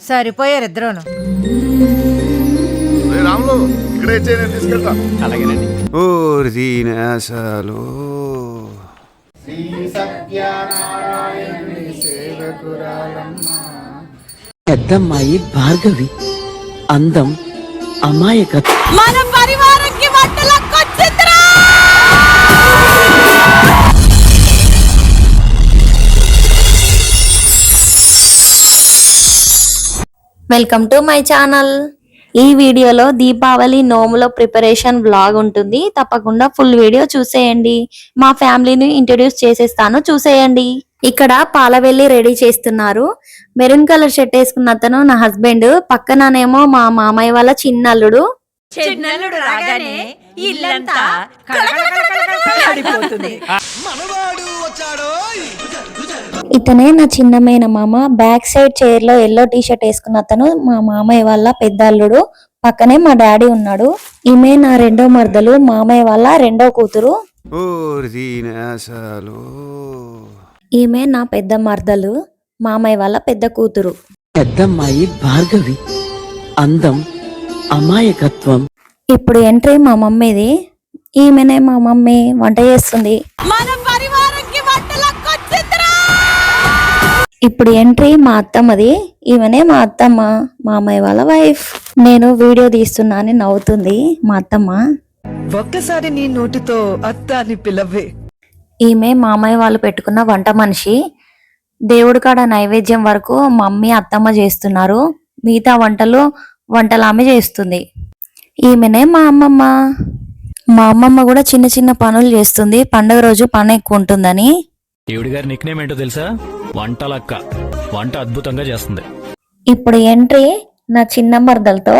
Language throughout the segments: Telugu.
సరిపోయారు ఇద్దరును. రాములు ఇక్కడే నేను తీసుకెళ్తా. అలాగేనండి. ఓరి దీనాశాలు. శ్రీ సత్యనారాయణుని సేవకురాలమ్మ. పెద్దమ్మాయి భార్గవి, అందం, అమాయకత్వం. మన పరివారంకి వంటలకొచ్చిందిరా. Welcome to my channel. ఈ వీడియోలో దీపావళి నోములో ప్రిపరేషన్ వ్లాగ్ ఉంటుంది. తప్పకుండా ఫుల్ వీడియో చూసేయండి. మా ఫ్యామిలీని ఇంట్రొడ్యూస్ చేసేస్తాను, చూసేయండి. ఇక్కడ పాలవెల్లి రెడీ చేస్తున్నారు. మెరూన్ కలర్ షర్ట్ వేసుకున్న అతను నా హస్బెండ్, పక్కననేమో మా మామయ్య వాళ్ళ చిన్నల్లుడు. చిన్నల్లుడు రాగానే ఇల్లంతా కళకళకళకళకళలాడిపోతుంది. ఇతనే నా చిన్న మేనమామ. బ్యాక్ సైడ్ చైర్ లో ఎల్లో టీ షర్ట్ వేసుకున్న అతను మా మామయ్య వాళ్ళ పెద్దల్లుడు. పక్కనే మా డాడీ ఉన్నాడు. ఈమె నా రెండో మర్దలు, మామయ్య వాళ్ళ రెండో కూతురు. ఓరి దీనాశాలు. ఈమె నా పెద్ద మర్దలు, మామయ్య వాళ్ళ పెద్ద కూతురు. పెద్దమ్మాయి భార్గవి, అందం, అమాయకత్వం. ఇప్పుడు ఎంట్రీ మా మమ్మీది. ఈమెనే మా మమ్మీ వంట చేస్తుంది. మన పరివారంకి వంటలకొచ్చిందిరా. ఇప్పుడు ఎంట్రీ మా అత్తమ్మది. ఈమెనే మా అత్తమ్మ, మామయ్య వాళ్ళ వైఫ్. నేను వీడియో తీస్తున్నా అని నవ్వుతుంది మా అత్తమ్మ. ఒక్కసారి నీ నోటితో అత్త అని పిలవే. ఈమె మామయ్య వాళ్ళు పెట్టుకున్న వంట మనిషి. దేవుడి కాడ నైవేద్యం వరకు మమ్మీ అత్తమ్మ చేస్తున్నారు. మిగతా వంటలు ఆమె చేస్తుంది. ఈమెనే మా అమ్మమ్మ. మా అమ్మమ్మ కూడా చిన్న చిన్న పనులు చేస్తుంది. పండుగ రోజు పని ఎక్కువ ఉంటుందని. ఈవిడ గారి నిక్ నేమ్ ఏంటో తెలుసా? వంటలక్క. వంట అద్భుతంగా చేస్తుంది. ఇప్పుడు ఎంట్రీ నా చిన్న మరదలతో.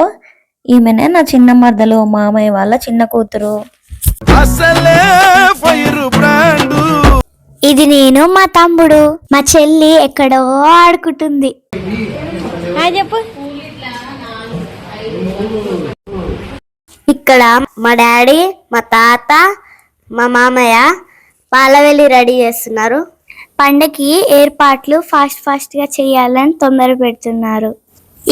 ఈమెనే నా చిన్న మరదలు, మామయ్య వాళ్ళ చిన్న కూతురు. ఇది నేను, మా తమ్ముడు, మా చెల్లి ఎక్కడో ఆడుకుంటుంది. చెప్పు. ఇక్కడ మా డాడీ, మా తాత, మా మామయ్య పాలవెల్లి రెడీ చేస్తున్నారు. పండగకి ఏర్పాట్లు ఫాస్ట్ గా చేయాలని తొందర పెడుతున్నారు.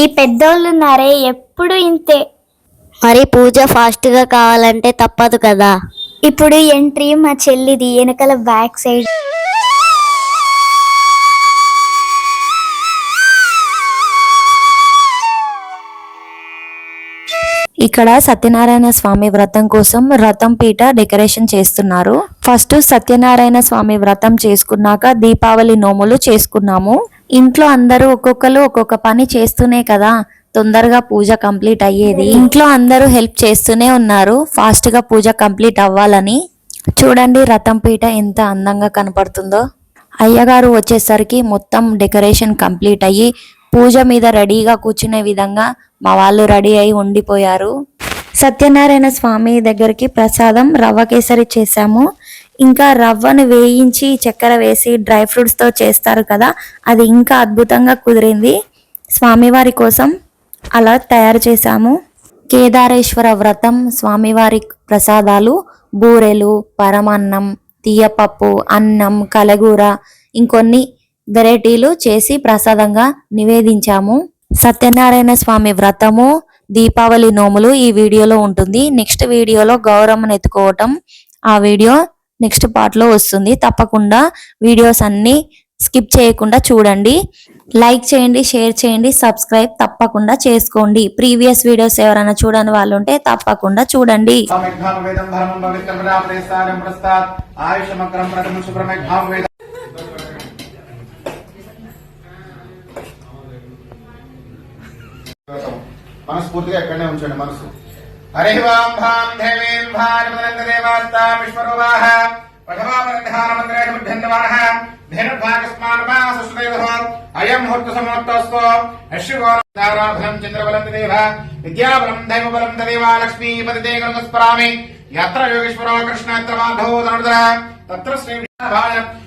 ఈ పెద్దోళ్ళు ఉన్నారే ఎప్పుడు ఇంతే. మరి పూజ ఫాస్ట్ గా కావాలంటే తప్పదు కదా. ఇప్పుడు ఎంట్రీ మా చెల్లిది, వెనకాల బ్యాక్ సైడ్. ఇక్కడ సత్యనారాయణ స్వామి వ్రతం కోసం రథం పీట డెకరేషన్ చేస్తున్నారు. ఫస్ట్ సత్యనారాయణ స్వామి వ్రతం చేసుకున్నాక దీపావళి నోములు చేసుకున్నాము. ఇంట్లో అందరూ ఒక్కొక్కరు ఒక్కొక్క పని చేస్తూనే కదా తొందరగా పూజ కంప్లీట్ అయ్యేది. ఇంట్లో అందరూ హెల్ప్ చేస్తూనే ఉన్నారు ఫాస్ట్ గా పూజ కంప్లీట్ అవ్వాలని. చూడండి రథం పీట ఎంత అందంగా కనపడుతుందో. అయ్యగారు వచ్చేసరికి మొత్తం డెకరేషన్ కంప్లీట్ అయ్యి పూజ మీద రెడీగా కూర్చునే విధంగా మా వాళ్ళు రెడీ అయి ఉండిపోయారు. సత్యనారాయణ స్వామి దగ్గరికి ప్రసాదం రవ్వ కేసరి చేశాము. ఇంకా రవ్వను వేయించి చక్కెర వేసి డ్రై ఫ్రూట్స్ తో చేస్తారు కదా, అది ఇంకా అద్భుతంగా కుదిరింది. స్వామివారి కోసం అలా తయారు చేశాము. కేదారేశ్వర వ్రతం స్వామివారి ప్రసాదాలు బూరెలు, పరమాన్నం, తీయపప్పు, అన్నం, కలగూర, ఇంకొన్ని వెరైటీలు చేసి ప్రసాదంగా నివేదించాము. సత్యనారాయణ స్వామి వ్రతము, దీపావళి నోములు ఈ వీడియోలో ఉంటుంది. నెక్స్ట్ వీడియోలో గౌరమ్మను ఎత్తుకోవటం, ఆ వీడియో నెక్స్ట్ పార్ట్ లో వస్తుంది. తప్పకుండా వీడియోస్ అన్ని స్కిప్ చేయకుండా చూడండి. లైక్ చేయండి, షేర్ చేయండి, సబ్స్క్రైబ్ తప్పకుండా చేసుకోండి. ప్రీవియస్ వీడియోస్ ఎవరైనా చూడని వాళ్ళు ఉంటే తప్పకుండా చూడండి. మనస్ఫూర్తిగా ఎక్కడనే ఉంచండి మనసు. హరి ఓం భాం దేవీం భారమనంద దేవాస్తా విశ్వరూపాః ప్రథమాపరధానమంత్రేషు ధన్యవాదః ధనుర్భాగస్మానపాససుదేవః అయం ముహూర్త సమోత్తస్తో అశ్వగోరారాధనం చంద్రబలం దేవ విద్యాబలం దైవబలం దేవ లక్ష్మీపతిదే గణస్పరామి యత్ర యోగేశ్వరో కృష్ణేత్ర మాధవో ధనుర్ధర తత్ర శ్రీ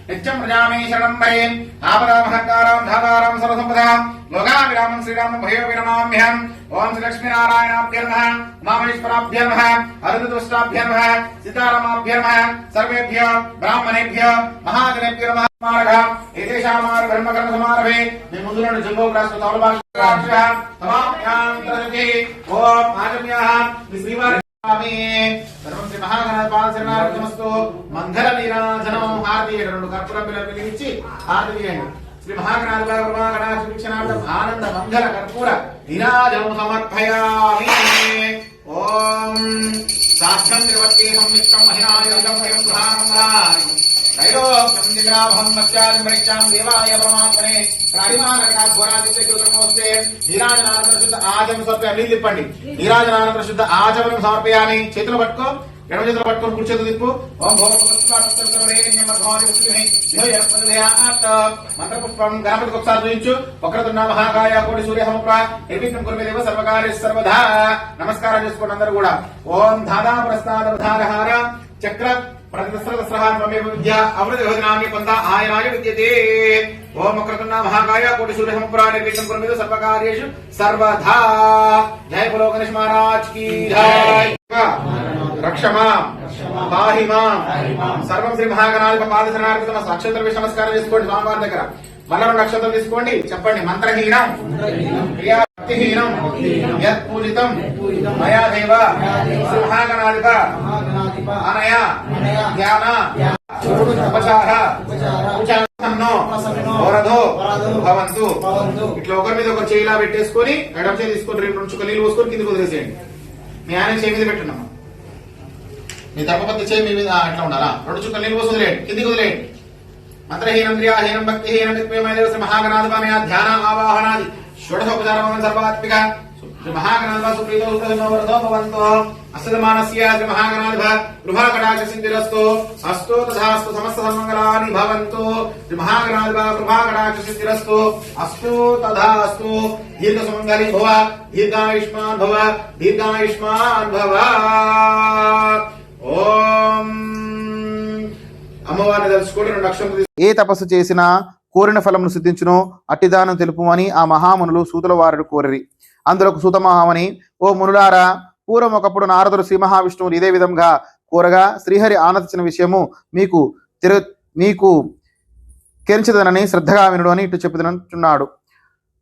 నిత్యం ప్రజామే శరణం భయే ఆపదామహంకారం ధాతారం సర్వసంపదాం లోకా నమామి రామం శ్రీరామం భయోపి నమామ్యహం. ఓం శ్రీ లక్ష్మీనారాయణాభ్య నమః, ఉమామహేశ్వరాభ్య నమః, అరుణతుష్టాభ్య నమః, సీతారామాభ్య నమః. సర్వేభ్యో బ్రాహ్మణేభ్యో మహాజనేభ్యో నమః. ఏతేషామారు బ్రహ్మకర్మ సమారభే మీ ముందులోని జంబో గ్రాస్ తౌలభాష తమామ్యాంతరజే. ఓం ఆజమ్యాః మీ శ్రీవారి సర్వం శ్రీ మహాగణాధిపాద శరణార్థమస్తు. మంగళ నీరాజనం హారతి 2 కర్పూరం బిళ్ళలు వెలిగించి హారతి చేయండి. శ్రీ మహాగణాధిపాద ప్రమాగణాశిక్షణార్థం ఆనంద మంగళ కర్పూర నీరాజనం సమర్పయామి. ఓం సాధ్యం త్రివత్తే సంవిష్టం మహిళాయుధం వయం ప్రధానం त्रैलोक्यं दिव्याभं मत्स्यादिं परीक्षां देवाय परमात्मने प्राणिमानकाध्वरादित्य ज्योतिर्मोस्ते నీరాజనానంతర శుద్ధ ఆచమనం సమర్పయామి. తిప్పండి. నీరాజనానంతర శుద్ధ ఆచమనం సమర్పయామి. చేతులు పట్టుకో, ఎడమ చేతులు పట్టుకొని కుడి చేతులు తిప్పు. ఓం మంత్రపుష్పం గణపతికి ఒకసారి చూపించు. వక్రతున్న మహాకాయ కోటి సూర్య సమప్ర నిర్విఘ్నం కురు దేవ సర్వకార్య సర్వదా. నమస్కారం చేసుకోండి అందరూ కూడా. ఓం ధాదా ప్రస్థాన ధారహార చక్ర విద్యా అమృతనామి కొంత ఆయనాయ విద్యతే. ఓం వక్రతున్న మహాకాయ కోటి సూర్య సమప్ర నిర్విఘ్నం కురు దేవ సర్వకార్యేషు సర్వదా. జయ బలో గణేష్ మహారాజ్ की जय. రక్షమా పాహి మాం. సర్వం శ్రీ మహాగణాధిప పాద శరణార్థం. అక్షంతర వేసి నమస్కారం చేసుకోండి స్వామివారి దగ్గర. మళ్ళా 2 అక్షంతలు తీసుకోండి. చెప్పండి. మంత్రహీనం క్రియాహీనం యత్ పూజితం మయా దేవ శ్రీ మహాగణాధిప అనయ ధ్యాన ఉపచార వరదో భవంతు. ఇట్లా ఒకరి మీద ఒకరు చేయిలా పెట్టేసుకొని ఎడమ చేయి తీసుకొని 2 చుక్కలు నీళ్ళు పోసుకొని కిందికి వదిలేసేయండి. మీ ఆయన చేయి మీద పెట్టండి. మీ ధర్మపత్తి చేయి మీ మీద అట్లా ఉండాలా. 2 చుక్కలు నీళ్ళు పోసి వదిలేయండి, కిందికి వదిలేయండి. మంత్రహీనం క్రియాహీనం భక్తిహీనం శ్రీ మహాగణాధిపమయ ధ్యాన ఆవాహనాది షోడశోపచారం సర్వాత్మిక శ్రీ మహాగణాధిప సుప్రీతో సుప్రదో భవంతో. అస్తమానస్య శ్రీ మహాగణాధిప కృపా కటాక్ష సిద్ధిరస్తు. అస్తు తథాస్తు. సమస్త సన్మంగళాని భవంతు. శ్రీ మహాగణాధిప కృపా కటాక్ష సిద్ధిరస్తు. అస్తు తథాస్తు. దీర్ఘ సుమంగళి భవ, దీర్ఘాయుష్మాన్ భవ, దీర్ఘాయుష్మాన్ భవ. ఓం అమ్మవారిని తలుచుకోండి. 2 అక్షంతలు. ఏ తపస్సు చేసినా కోరిన ఫలమును సిద్ధించును అట్టిదానం తెలుపుమని ఆ మహామునులు సూతుల వారిని కోరిరి. అందులోకి సూత మహాముని, ఓ మునులారా, పూర్వం ఒకప్పుడు నారదుడు శ్రీ మహావిష్ణువుని ఇదే విధంగా కోరగా శ్రీహరి ఆనందించిన విషయము మీకు కెంచదనని శ్రద్ధగా వినుడు అని ఇటు చెప్పుతున్నాడు.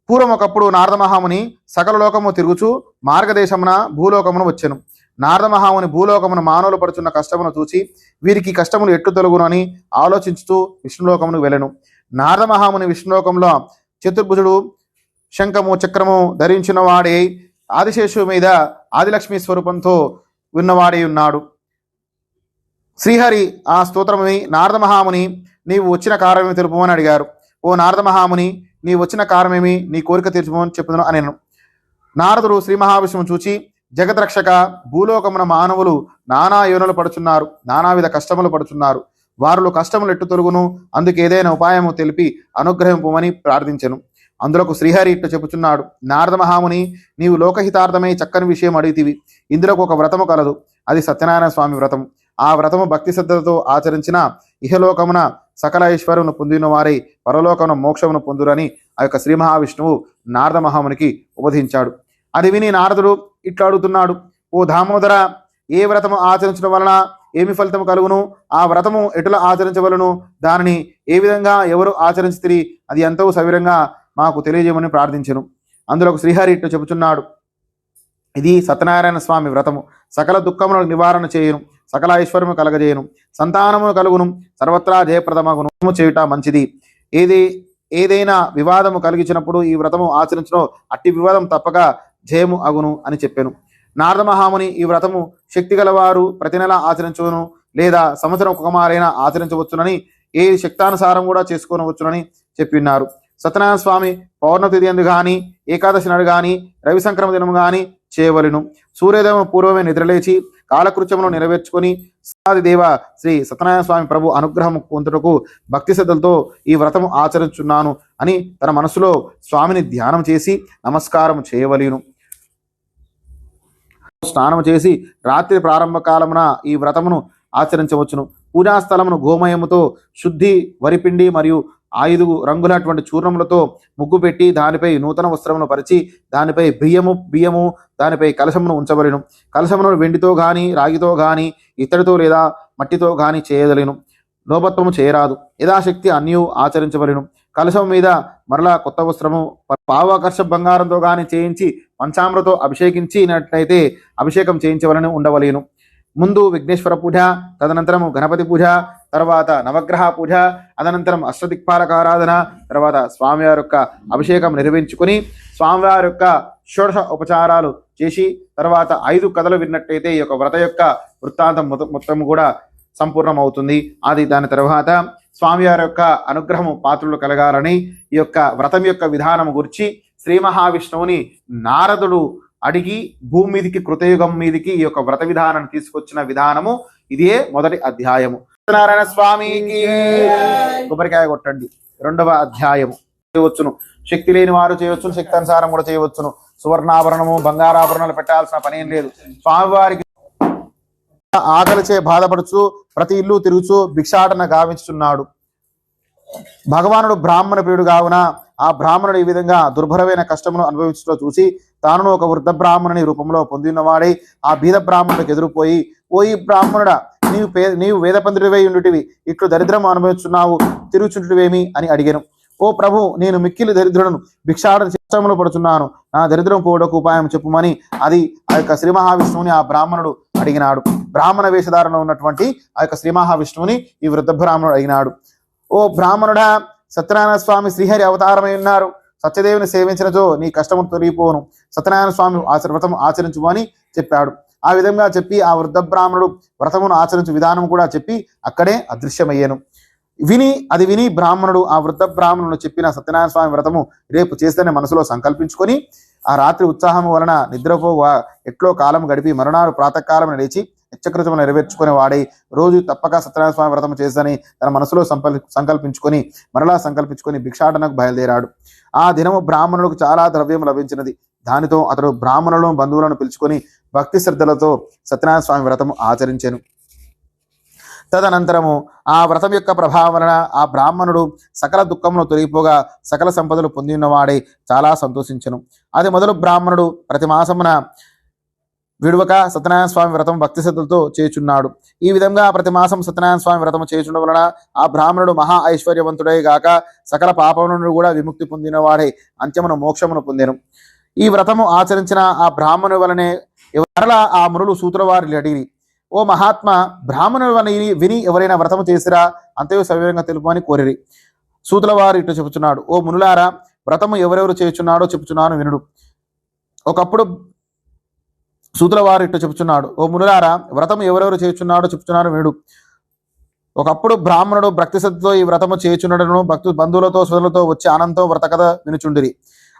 పూర్వం ఒకప్పుడు నారద మహాముని సకల లోకము తిరుగుచు మార్గదేశమున భూలోకమును వచ్చెను. నారద మహాముని భూలోకమును మానవులు పడుచున్న కష్టమును చూచి వీరికి కష్టములు ఎట్లు తొలగును అని ఆలోచించుతూ విష్ణులోకమును వెళ్ళెను. నారద మహాముని విష్ణులోకంలో చతుర్భుజుడు శంఖము చక్రము ధరించిన వాడే ఆదిశేషు మీద ఆదిలక్ష్మి స్వరూపంతో ఉన్నవాడే ఉన్నాడు. శ్రీహరి ఆ స్తోత్రముని నారద మహాముని, నీవు వచ్చిన కారణమేమి తెలుపమని అడిగారు. ఓ నారద మహాముని, నీ వచ్చిన కారణమేమి, నీ కోరిక తీర్చుమని చెప్పుదును అనేను. నారదుడు శ్రీ మహావిష్ణువును చూచి, జగద్రక్షక, భూలోకమున మానవులు నానా యోనులు పడుచున్నారు, నానావిధ కష్టములు పడుచున్నారు. వారిలో కష్టములు ఎట్టు తొలుగును, అందుకు ఏదైనా ఉపాయము తెలిపి అనుగ్రహింపమని ప్రార్థించెను. అందులోకి శ్రీహరి ఇట్టు చెప్పుచున్నాడు. నారద మహాముని, నీవు లోకహితార్థమై చక్కని విషయం అడిగితివి. ఇందులోకి ఒక వ్రతము కలదు, అది సత్యనారాయణ స్వామి వ్రతము. ఆ వ్రతము భక్తి శ్రద్ధలతో ఆచరించిన ఇహలోకమున సకల ఐశ్వర్యమును పొందిన వారై పరలోకమున మోక్షమును పొందురని ఆ యొక్క శ్రీ మహావిష్ణువు నారద మహామునికి ఉపదేశించాడు. అది విని నారదుడు ఇట్లా అడుగుతున్నాడు. ఓ దామోదర, ఏ వ్రతము ఆచరించడం వలన ఏమి ఫలితము కలుగును, ఆ వ్రతము ఎటులా ఆచరించవలను, దానిని ఏ విధంగా ఎవరు ఆచరించితిరి, అది ఎంతో సవిరంగా మాకు తెలియజేయమని ప్రార్థించెను. అందులో శ్రీహరి ఇట్టు చెబుతున్నాడు. ఇది సత్యనారాయణ స్వామి వ్రతము. సకల దుఃఖములను నివారణ చేయును, సకల ఐశ్వర్యము కలగజేయును, సంతానమును కలుగును, సర్వత్రా జయప్రదమగును చేయుట మంచిది. ఏదైనా వివాదము కలిగించినప్పుడు ఈ వ్రతము ఆచరించడం అట్టి వివాదం తప్పక జయము అగును అని చెప్పాను. నారద మహాముని, ఈ వ్రతము శక్తి గలవారు ప్రతి నెల ఆచరించవను, లేదా సంవత్సరం ఒక్కమారైనా ఆచరించవచ్చునని, ఏ శక్తానుసారం కూడా చేసుకోనవచ్చునని చెప్పిన్నారు. సత్యనారాయణ స్వామి పౌర్ణమి తిథి ఎందు గాని, ఏకాదశి నాడు గాని, రవి సంక్రమ దినము గాని చేయవలెను. సూర్యోదయం పూర్వమే నిద్రలేచి కాలకృత్యమును నెరవేర్చుకొని దేవ శ్రీ సత్యనారాయణ స్వామి ప్రభు అనుగ్రహం పొందుటకు భక్తి శ్రద్ధలతో ఈ వ్రతము ఆచరించున్నాను అని తన మనసులో స్వామిని ధ్యానం చేసి నమస్కారం చేయవలెను. స్నానం చేసి రాత్రి ప్రారంభ కాలమున ఈ వ్రతమును ఆచరించవచ్చును. పూజాస్థలమును గోమయముతో శుద్ధి, వరిపిండి మరియు 5 రంగులటువంటి చూర్ణములతో ముగ్గు పెట్టి దానిపై నూతన వస్త్రమును పరిచి దానిపై బియ్యము దానిపై కలశమును ఉంచవలెను. కలశమును వెండితో గాని రాగితో గాని ఇత్తడితో లేదా మట్టితో గాని చేయదలేను. లోపత్వము చేయరాదు. యథాశక్తి అన్యూ ఆచరించవలెను. కలశం మీద మరలా కొత్త వస్త్రము పావాకర్ష బంగారంతో గాని చేయించి పంచామృతో అభిషేకించినట్లయితే అభిషేకం చేయించవలని ఉండవలేను. ముందు విఘ్నేశ్వర పూజ, తదనంతరము గణపతి పూజ, తర్వాత నవగ్రహ పూజ, అదనంతరం అష్టదిక్పాలక ఆరాధన, తర్వాత స్వామివారి యొక్క అభిషేకం నిర్వహించుకొని స్వామివారి యొక్క షోడశ ఉపచారాలు చేసి తర్వాత 5 కథలు విన్నట్టయితే ఈ యొక్క వ్రత యొక్క వృత్తాంతం మొత్తం కూడా సంపూర్ణమవుతుంది. దాని తర్వాత స్వామివారి యొక్క అనుగ్రహము పాత్రలు కలగాలని ఈ యొక్క వ్రతం యొక్క విధానం గురించి శ్రీ మహావిష్ణువుని నారదుడు అడిగి భూమి మీదికి కృతయుగం మీదికి ఈ యొక్క వ్రత విధానాన్ని తీసుకొచ్చిన విధానము ఇదే మొదటి అధ్యాయము. సత్యనారాయణ స్వామికి కొబ్బరికాయ కొట్టండి. 2వ అధ్యాయము చేయవచ్చును. శక్తి లేని వారు చేయవచ్చును, శక్తి అనుసారం కూడా చేయవచ్చును. సువర్ణాభరణము బంగారాభరణాలు పెట్టాల్సిన పని ఏం లేదు. స్వామివారికి ఆకలిచే బాధపడుచు ప్రతి ఇల్లు తిరుగుచు భిక్షాటన గావించుచున్నాడు. భగవానుడు బ్రాహ్మణ ప్రియుడు కావున ఆ బ్రాహ్మణుడు ఈ విధంగా దుర్భరమైన కష్టమును అనుభవించడం చూసి తాను ఒక వృద్ధ బ్రాహ్మణుని రూపంలో పొందినవాడై ఆ బీద బ్రాహ్మణుడికి ఎదురుపోయి, ఓ ఈ బ్రాహ్మణుడా, నీవు వేదపండితుడివై ఉండుటివి, ఇట్లు దరిద్రము అనుభవిస్తున్నావు, తిరుగుచుంటువేమి అని అడిగాను. ఓ ప్రభు, నేను మిక్కిలి దరిద్రులను, భిక్షాటన చిత్తములు పడుతున్నాను, నా దరిద్రం పోవడానికి ఉపాయం చెప్పుమని ఆ యొక్క శ్రీ మహావిష్ణువుని ఆ బ్రాహ్మణుడు అడిగినాడు. బ్రాహ్మణ వేషధారణలో ఉన్నటువంటి ఆ యొక్క శ్రీ మహావిష్ణువుని ఈ వృద్ధ బ్రాహ్మణుడు అడిగినాడు. ఓ బ్రాహ్మణుడా, సత్యనారాయణ స్వామి శ్రీహరి అవతారమై ఉన్నారు. సత్యదేవుని సేవించినచో నీ కష్టము తొలగిపోను. సత్యనారాయణ స్వామి వ్రతం ఆచరించు అని చెప్పాడు. ఆ విధంగా చెప్పి ఆ వృద్ధ బ్రాహ్మణుడు వ్రతమును ఆచరించు విధానం కూడా చెప్పి అక్కడే అదృశ్యమయ్యాను. విని బ్రాహ్మణుడు ఆ వృద్ధ బ్రాహ్మణుడు చెప్పిన సత్యనారాయణ స్వామి వ్రతము రేపు చేస్తేనే మనసులో సంకల్పించుకొని ఆ రాత్రి ఉత్సాహం వలన నిద్రపో ఎట్లో కాలం గడిపి మరునాడు ప్రాతకాలం లేచి నిత్యకృతము నెరవేర్చుకునే వాడై రోజు తప్పక సత్యనారాయణ స్వామి వ్రతం చేస్తని తన మనసులో సంకల్పించుకొని మరలా సంకల్పించుకొని భిక్షాటనకు బయలుదేరాడు. ఆ దినము బ్రాహ్మణులకు చాలా ద్రవ్యం లభించినది. దానితో అతడు బ్రాహ్మణులను బంధువులను పిలుచుకొని భక్తి శ్రద్ధలతో సత్యనారాయణ స్వామి వ్రతము ఆచరించెను. తదనంతరము ఆ వ్రతం యొక్క ప్రభావం వలన ఆ బ్రాహ్మణుడు సకల దుఃఖమును తొలగిపోగా సకల సంపదలు పొంది ఉన్నవాడై చాలా సంతోషించెను. అది మొదలు బ్రాహ్మణుడు ప్రతి మాసమున విడువక సత్యనారాయణ స్వామి వ్రతం భక్తి శ్రద్ధలతో చేయుచున్నాడు. ఈ విధంగా ప్రతి మాసం సత్యనారాయణ స్వామి వ్రతం చేయుచుండడం వలన ఆ బ్రాహ్మణుడు మహా ఐశ్వర్యవంతుడై గాక సకల పాపముల నుండి కూడా విముక్తి పొందినవాడై అంత్యమును మోక్షమును పొందెను. ఈ వ్రతము ఆచరించిన ఆ బ్రాహ్మణుని వలనే మరలా ఆ మునులు సూత్రవారి అడిగి, ఓ మహాత్మ, బ్రాహ్మణుడు విని ఎవరైనా వ్రతము చేసిరా అంతయు సవివరంగా తెలుపమని కోరిరి. సూతుల వారు ఇటు చెప్పుచున్నాడు, ఓ మునులారా, వ్రతము ఎవరెవరు చేయుచున్నాడో చెప్పుచున్నాను వినుడు. ఒకప్పుడు సూతుల వారు ఇటు చెప్పుచున్నాడు, ఓ మునులారా, వ్రతము ఎవరెవరు చేయుచున్నాడో చెప్పుచున్నాను వినుడు. ఒకప్పుడు బ్రాహ్మణుడు భక్తి శ్రద్ధతో ఈ వ్రతము చేయుచున్నడను బంధువులతో సోదరులతో వచ్చి ఆనందంతో వ్రత కథ వినుచుండిరి.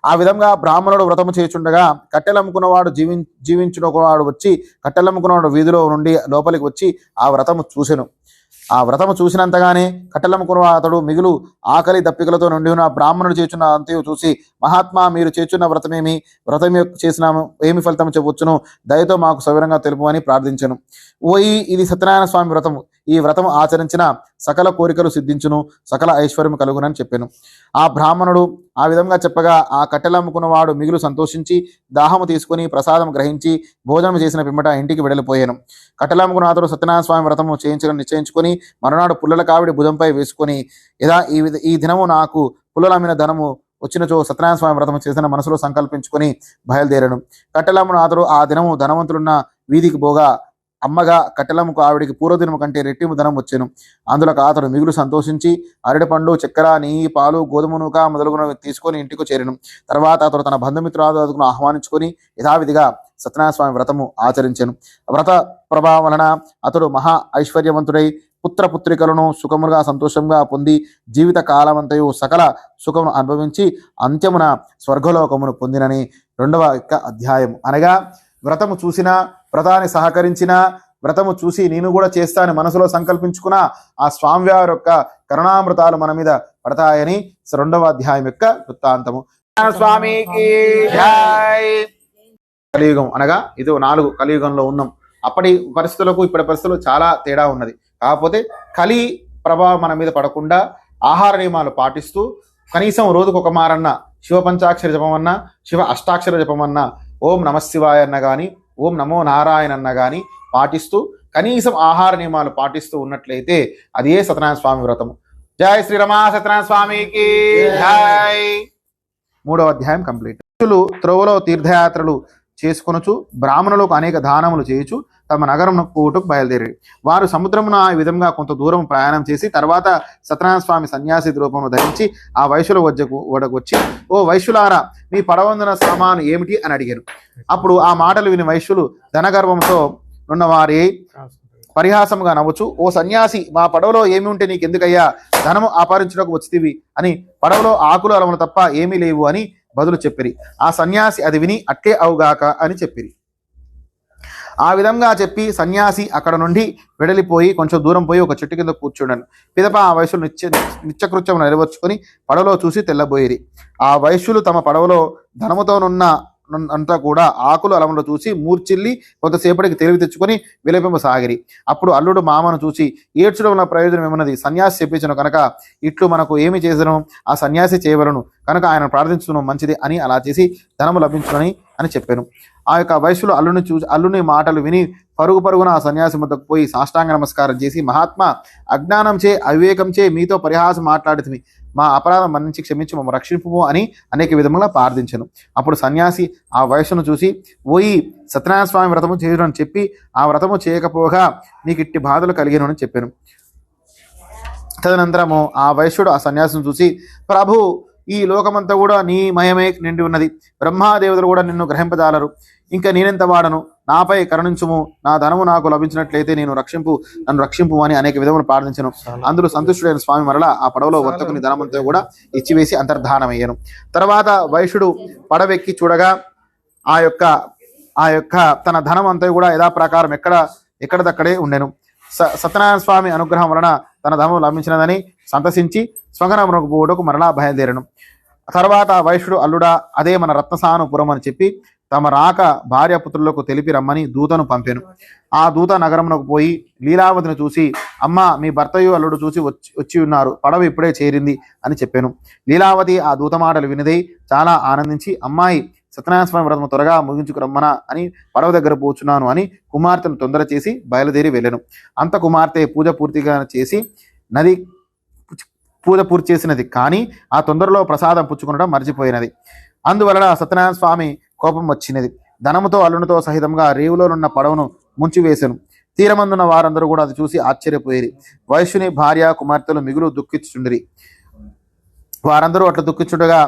ఆ విధంగా బ్రాహ్మణుడు వ్రతము చేయుచుండగా కట్టెలమ్ముకున్నవాడు జీవించుకున్నవాడు వచ్చి కట్టెలమ్ముకున్నవాడు వీధిలో నుండి లోపలికి వచ్చి ఆ వ్రతము చూసెను. ఆ వ్రతము చూసినంతగానే కట్టెలమ్ముకున్న అతడు మిగులు ఆకలి దప్పికలతో నుండి ఉన్న బ్రాహ్మణుడు చేస్తున్న అంతయు చూసి, మహాత్మా, మీరు చేస్తున్న వ్రతమేమి, వ్రతం చేసిన ఏమి ఫలితం చెప్పవచ్చును, దయతో మాకు సవివరంగా తెలుపమని ప్రార్థించను. ఇది సత్యనారాయణ స్వామి వ్రతము. ఈ వ్రతము ఆచరించిన సకల కోరికలు సిద్ధించును, సకల ఐశ్వర్యం కలుగునని చెప్పాను. ఆ బ్రాహ్మణుడు ఆ విధంగా చెప్పగా ఆ కట్టెలమ్ముకున్నవాడు మిగులు సంతోషించి దాహము తీసుకుని ప్రసాదం గ్రహించి భోజనం చేసిన పిమ్మట ఇంటికి వెడలిపోయాను. కట్టెలమ్ముకున్న అతడు సత్యనారాయణ స్వామి వ్రతము చేయించడం నిశ్చయించుకొని మరునాడు పుల్లల కావిడి భుజంపై వేసుకొని, ఈ దినము నాకు పుల్లలమ్మిన ధనము వచ్చినచో సత్యనారాయణ స్వామి వ్రతము చేసిన మనసులో సంకల్పించుకొని బయలుదేరను. కట్టెలమ్మున అతడు ఆ దినము ధనవంతులున్న వీధికి పోగా అమ్మగా కట్టెలమ్మకు ఆవిడికి పూర్వదినము కంటే రెట్టింపు ధనం వచ్చాను. అందులో అతడు మిగులు సంతోషించి అరటిపండు, చక్కెర, నెయ్యి, పాలు, గోధుమ నూక మొదలుగునవి తీసుకొని ఇంటికి చేరను. తర్వాత అతడు తన బంధుమిత్రులను ఆహ్వానించుకొని యథావిధిగా సత్యనారాయణ స్వామి వ్రతము ఆచరించెను. వ్రత ప్రభావం వలన అతడు మహా ఐశ్వర్యవంతుడై పుత్రపుత్రికలను సుఖముగా సంతోషంగా పొంది జీవిత కాలమంతయు సకల సుఖమును అనుభవించి అంత్యమున స్వర్గలోకమును పొందినని 2వ అధ్యాయం. అనగా వ్రతము చూసిన, వ్రతాన్ని సహకరించిన, వ్రతము చూసి నేను కూడా చేస్తానని మనసులో సంకల్పించుకున్న ఆ స్వామివారి యొక్క కరుణామృతాలు మన మీద పడతాయని 2వ అధ్యాయం యొక్క వృత్తాంతము. స్వామికి జై. కలియుగం అనగా ఇది 4 కలియుగంలో ఉన్నాం. అప్పటి పరిస్థితులకు ఇప్పటి పరిస్థితులు చాలా తేడా ఉన్నది. కాకపోతే కలి ప్రభావం మన మీద పడకుండా ఆహార నియమాలు పాటిస్తూ కనీసం రోజుకు ఒక మారన్న శివ పంచాక్షర జపం అన్నా, శివ అష్టాక్షర జపం అన్నా, ఓం నమశివాయ అన్న కానీ, ఓం నమో నారాయణ అన్న కానీ పాటిస్తూ కనీసం ఆహార నియమాలు పాటిస్తూ ఉన్నట్లయితే అదే సత్యనారాయణ స్వామి వ్రతము. జై శ్రీరమా సత్యనారాయణ స్వామికి జై. 3వ అధ్యాయం కంప్లీట్. త్రోవలో తీర్థయాత్రలు చేసుకొనుచు బ్రాహ్మణులకు అనేక దానములు చేయుచు తమ నగరం కోటుకు బయలుదేరి వారు సముద్రమున ఈ విధంగా కొంత దూరం ప్రయాణం చేసి తర్వాత సత్యనారాయణ స్వామి సన్యాసి రూపమును ధరించి ఆ వైశ్యుల వద్దకు వచ్చి, ఓ వైశ్యులారా, మీ పడవందున సామాను ఏమిటి అని అడిగారు. అప్పుడు ఆ మాటలు విని వైశ్యులు ధనగర్వంతో ఉన్నవారి పరిహాసముగా నవ్వుచు, ఓ సన్యాసి, మా పడవలో ఏమి ఉంటే నీకెందుకయ్యా, ధనము అపహరించుటకు వచ్చితివి అని పడవలో ఆకులు అలములు తప్ప ఏమీ లేవు అని బదులు చెప్పిరి. ఆ సన్యాసి అది విని అట్లే అవుగాక అని చెప్పిరి. ఆ విధంగా చెప్పి సన్యాసి అక్కడ నుండి వెడలిపోయి కొంచెం దూరం పోయి ఒక చెట్టు కింద కూర్చుండను. పిదప ఆ వైశ్యులు నిత్యకృత్యం నిలబర్చుకొని పడవలో చూసి తెల్లబోయిరి. ఆ వైశ్యులు తమ పడవలో ధనముతోనున్న అంతా కూడా ఆకులు అలములు చూసి మూర్చిల్లి కొంతసేపటికి తెలివి తెచ్చుకొని విలపింపసాగిరి. అప్పుడు అల్లుడు మామను చూసి, ఏడ్చడం వల్ల ప్రయోజనం ఏమన్నది, సన్యాసి చెప్పించను కనుక ఇట్లు మనకు ఏమి చేసను, ఆ సన్యాసి చేయవలను కనుక ఆయన ప్రార్థించడం మంచిది అని అలా చేసి ధనము లభించునని అని చెప్పాను. ఆ యొక్క వైశ్యులు అల్లుని మాటలు విని పరుగున ఆ సన్యాసి వద్దకు పోయి సాష్టాంగ నమస్కారం చేసి, మహాత్మా, అజ్ఞానంచే అవివేకంచే మీతో పరిహాసం మాట్లాడుతుంది, మా అపరాధం మన్నించి క్షమించి మమ్మ రక్షింపు అని అనేక విధముగా ప్రార్థించను. అప్పుడు సన్యాసి ఆ వయస్సును చూసి, ఓయి సత్యనారాయణ స్వామి వ్రతము చేయడం అని చెప్పి ఆ వ్రతము చేయకపోగా నీకు ఇట్టి బాధలు కలిగిను అని చెప్పాను. తదనంతరము ఆ వైశ్యుడు ఆ సన్యాసిని చూసి, ప్రభు, ఈ లోకమంతా కూడా నీ మయమే నిండి ఉన్నది, బ్రహ్మాదేవతలు కూడా నిన్ను గ్రహింపజాలరు, ఇంకా నేనెంత వాడను, నాపై కరుణించుము, నా ధనము నాకు లభించినట్లయితే నన్ను రక్షింపు అని అనేక విధములు ప్రార్థించను. అందులో సంతుష్టుడైన స్వామి మరలా ఆ పడవలో వర్తకుని ధనమంతా కూడా ఇచ్చివేసి అంతర్ధానమయ్యాను. తర్వాత వైశ్యుడు పడవెక్కి చూడగా ఆ యొక్క తన ధనం అంతా కూడా యథాప్రకారం ఎక్కడదక్కడే ఉండెను. సత్యనారాయణ స్వామి అనుగ్రహం వలన తన ధనము లభించినదని సంతసించి స్వగనమునకు పోవుటకు మరలా బయలుదేరను. తర్వాత వైశ్యుడు అల్లుడా, అదే మన రత్నసానుపురం అని చెప్పి తమ రాక భార్యాపుత్రులకు తెలిపి రమ్మని దూతను పంపాను. ఆ దూత నగరమునకు పోయి లీలావతిని చూసి, అమ్మ, మీ భర్తయు అల్లుడు చూసి వచ్చి ఉన్నారు, పడవ ఇప్పుడే చేరింది అని చెప్పాను. లీలావతి ఆ దూత మాటలు వినిదై చాలా ఆనందించి, అమ్మాయి, సత్యనారాయణ స్వామి వ్రతము త్వరగా ముగించుకు రమ్మనా అని పడవ దగ్గర పోచున్నాను అని కుమార్తెను తొందర చేసి బయలుదేరి వెళ్ళాను. అంత కుమార్తె పూజ పూర్తి చేసినది, కానీ ఆ తొందరలో ప్రసాదం పుచ్చుకునడం మర్చిపోయినది. అందువలన సత్యనారాయణ స్వామి కోపం వచ్చినది. ధనముతో అల్లునితో సహితంగా రేవులోనున్న పడవను ముంచివేశాను. తీరమందున్న వారందరూ కూడా అది చూసి ఆశ్చర్యపోయేది. వైశ్యుని భార్య కుమార్తెలు మిగులు దుఃఖించుండిరి. వారందరూ అట్లా దుఃఖించుండగా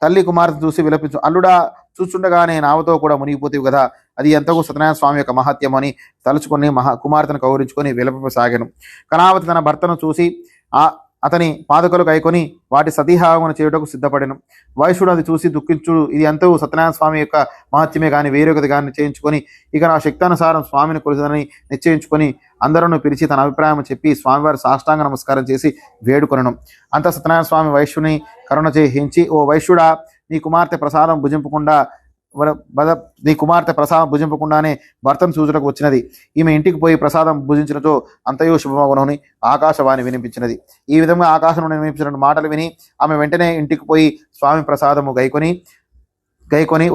తల్లి కుమార్తె చూసి విలపించు, అల్లుడా, చూచుండగానే నావతో కూడా మునిగిపోతేవి కదా, అది ఎంతకు సత్యనారాయణ స్వామి యొక్క మహత్యం అని తలుచుకొని కుమార్తెను కౌరించుకొని విలపింపసాగాను. కళావతి తన భర్తను చూసి అతని పాదకులు కైకొని వాటి సతీహావమును చేయుటకు సిద్ధపడెను. వైశ్యుడు అది చూసి దుఃఖించుడు, ఇది ఎంతో సత్యనారాయణ స్వామి యొక్క మహత్యమే కానీ వేరొకటి కానీ నిశ్చయించుకొని ఇక నా శక్తానుసారం స్వామిని కొలుదని నిశ్చయించుకొని అందరూ పిలిచి తన అభిప్రాయం చెప్పి స్వామివారి సాష్టాంగ నమస్కారం చేసి వేడుకొనను. అంత సత్యనారాయణ స్వామి వైశ్యుని కరుణ చేయించి, ఓ వైశ్యుడా, నీ కుమార్తె ప్రసాదం భుజింపకుండానే భర్తను చూచుటకు వచ్చినది. ఈమె ఇంటికి పోయి ప్రసాదం భుజించినచో అంతయో శుభమగునని ఆకాశవాణి వినిపించినది. ఈ విధంగా ఆకాశం వినిపించిన మాటలు విని ఆమె వెంటనే ఇంటికి పోయి స్వామి ప్రసాదము గైకొని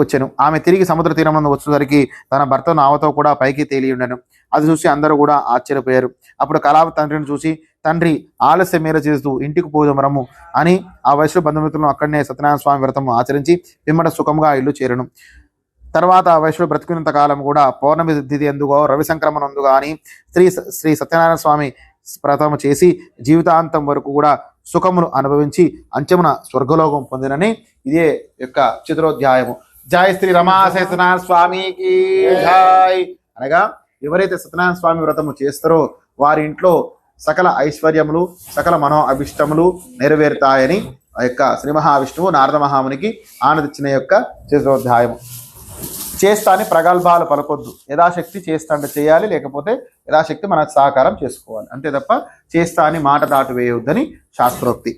వచ్చాను. ఆమె తిరిగి సముద్ర తీరంలో వచ్చేసరికి తన భర్త నావతో కూడా పైకి తేలి ఉండను. అది చూసి అందరూ కూడా ఆశ్చర్యపోయారు. అప్పుడు కళావతి తండ్రిని చూసి, తండ్రి, ఆలస్యం మేర చేస్తూ ఇంటికి పోదమరము అని ఆ వయసులో బంధుమిత్రులను అక్కడనే సత్యనారాయణ స్వామి వ్రతము ఆచరించి పిమ్మట సుఖంగా ఇల్లు చేరను. తర్వాత ఆ వయసులో బ్రతికినంత కాలం కూడా పౌర్ణమి తిథి ఎందుగో రవి సంక్రమణందు కానీ శ్రీ సత్యనారాయణ స్వామి వ్రతము చేసి జీవితాంతం వరకు కూడా సుఖమును అనుభవించి అంచెమున స్వర్గలోకం పొందినని ఇదే యొక్క చతురోధ్యాయము. జై శ్రీ రమా సత్యనారాయణ స్వామికి జై. అనగా ఎవరైతే సత్యనారాయణ స్వామి వ్రతము చేస్తారో వారి ఇంట్లో సకల ఐశ్వర్యములు సకల మనో అభిష్టములు నెరవేరుతాయని ఆ యొక్క శ్రీ మహావిష్ణువు నారద మహామునికి ఆనందించిన యొక్క చతురోధ్యాయము. చేస్తా అని ప్రగల్భాలు పలకొద్దు, యథాశక్తి చేస్తా అంటే చేయాలి, లేకపోతే యథాశక్తి మన సహకారం చేసుకోవాలి, అంతే తప్ప చేస్తా అని మాట దాటు వేయొద్దని శాస్త్రోక్తి.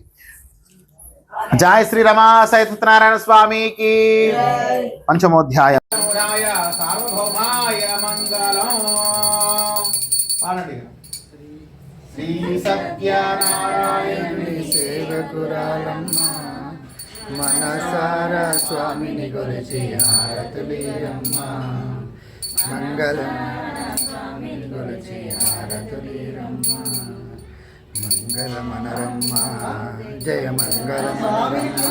జై శ్రీ రమా సత్యనారాయణ స్వామికి. పంచమోధ్యాయం. సార్వభౌమాయ మంగళం. శ్రీ సత్యనారాయణుని సేవకురాలమ్మ మనసారా స్వామిని కొలిచి హారతులీరమ్మ మంగళం స్వామిని కొలిచి హారతులీరమ్మ మంగళమనరమ్మ జయ మంగళమనరమ్మ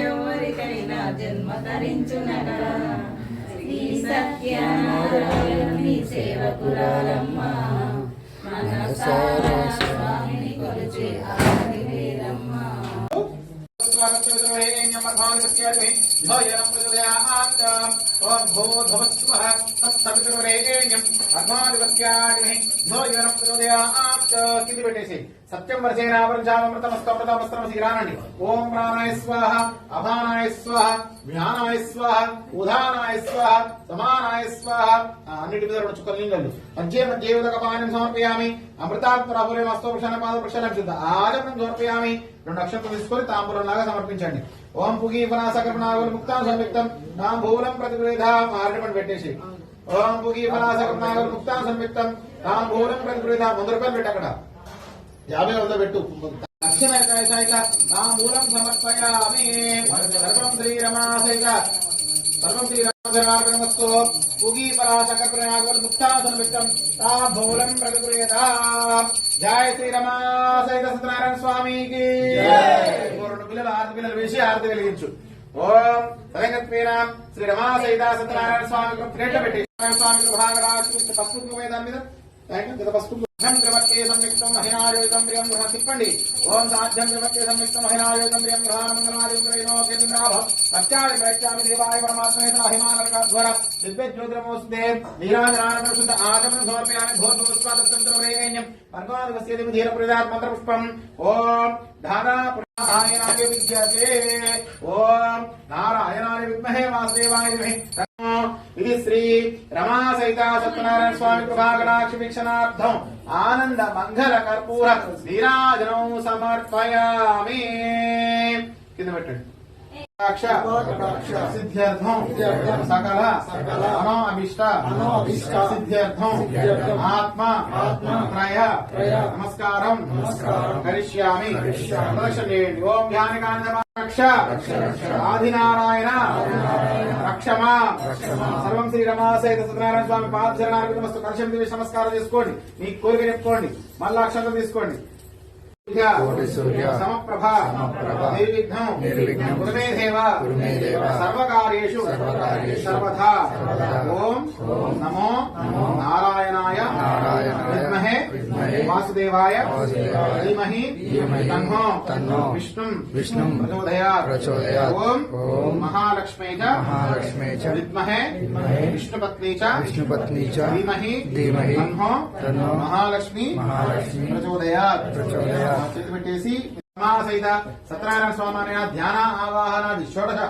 ఎవరికైనా జన్మ ధరించునగా శ్రీ సత్యనారాయణుని సేవకురాలమ్మ మనసారా స్వామిని కొలిచి హారతిలీరమ్మ. కింది పెట్టేసి సత్యం వర్షేనామృతమస్తమృతమస్త్రమసిరానండి. ఓం ప్రాణాయ స్వాహ, అపానాయ స్వాహ, జ్ఞానాయ స్వాహ, ఉదానాయ స్వాహ, సమానాయ స్వాహ. అన్నిటి మీద రెండు చుక్కలు నీళ్ళు. మధ్య మధ్య ఉదకపానం సమర్పయామి. అమృతాత్మరాపురే మస్తో వృక్షణ పాద వృక్షణం శుద్ధ ఆజమనం సమర్పయామి. 2 అక్షంతలు తీసుకొని తాంబూలంలాగా సమర్పించండి. ఓం పుగి ఫలాసకర్ణాగులు ముక్తాం సంయుక్తం తాంబూలం ప్రతిగృహీతాం. ఆరటి పెట్టేసి ఓం పుగి ఫలాసకర్ణాగులు ముక్తాం సంయుక్తం తాంబూలం ప్రతిగృహీతాం. 100 రూపాయలు పెట్టు, అక్కడ 50 100 పెట్టు. తాంబూలం సమర్పయామి. సర్వం శ్రీరమాసైత సర్వం శ్రీరామస్తు. పుగి ఫలాసకర్ణాగులు ముక్తాం సంయుక్తం తాంబూలం ప్రతిగృహీతాం. జయ శ్రీరమాసైత సత్యనారాయణ స్వామికి. 2 పిల్లలు 6 పిల్లలు వేసి హారతి వెలిగించు. ఓం సరంగత్వీనాం శ్రీ రమాసైత సత్యనారాయణ స్వామి ప్లేట్ పెట్టి స్వామి భాగరాజు పసుపు వేదాల మీద పసుపు సంయుక్తం మహిళాయుధం ప్రియం గృహ తిప్పండి. ఓం సాధ్యం ప్రవత్తే సంయుక్తం మహిళాయుధం ప్రియం గృహానందనాదిభం సత్యాది ప్రత్యామి దేవాయ పరమాత్మేత అహిమానర్కాధ్వర దివ్య జ్యోతిరమోస్తే నీరాజనానంద శుద్ధ ఆచమనం సమర్పయామి. భూర్భువస్వాదత్తంత్రవరేణ్యం పర్వాదవస్య ధీర ప్రదాత్ మంత్రపుష్పం. ఓం నారాయణాయ విద్యతే. ఓం నారాయణాయ విద్మహే వాసుదేవాయ ధీమహి. ఇది శ్రీ రమాసైత సత్యనారాయణ స్వామి కృపాకటాక్ష వీక్షణార్థం ఆనంద మంగళ కర్పూర నీరాజనం సమర్పయామి. కింద పెట్టండి. సిద్ధ్యర్థం సకల మనో అభిష్ట సిద్ధ్యర్థం ఆత్మ త్రయ నమస్కారం కరిష్యామి. ప్రదక్షిణ చేయండి. ఓం ధ్యానకాండ రక్ష ఆదినారాయణ రక్షమా. సర్వం శ్రీ రమాసైత సత్యనారాయణ స్వామి పాదచరణార్పితమస్తు. కలశం తీసి నమస్కారం చేసుకోండి. మీ కోరిక చెప్పుకోండి. మళ్ళా అక్షరం తీసుకోండి. సమప్రభ నిర్విఘ్నం కురుమే దేవ సర్వకార్యేషు సర్వదా. ఓం నమో నారాయణాయ విద్మహే వాసుదేవాయ ధీమహి తన్నో విష్ణుం ప్రచోదయాత్. ఓం మహాలక్ష్మీ చ విద్మహే విష్ణుపత్నీ చ ధీమహి తన్నో మహాలక్ష్మి ప్రచోదయాత్. చేతి పెట్టేసి సత్యనారాయణ స్వామి ధ్యాన ఆవాహన 16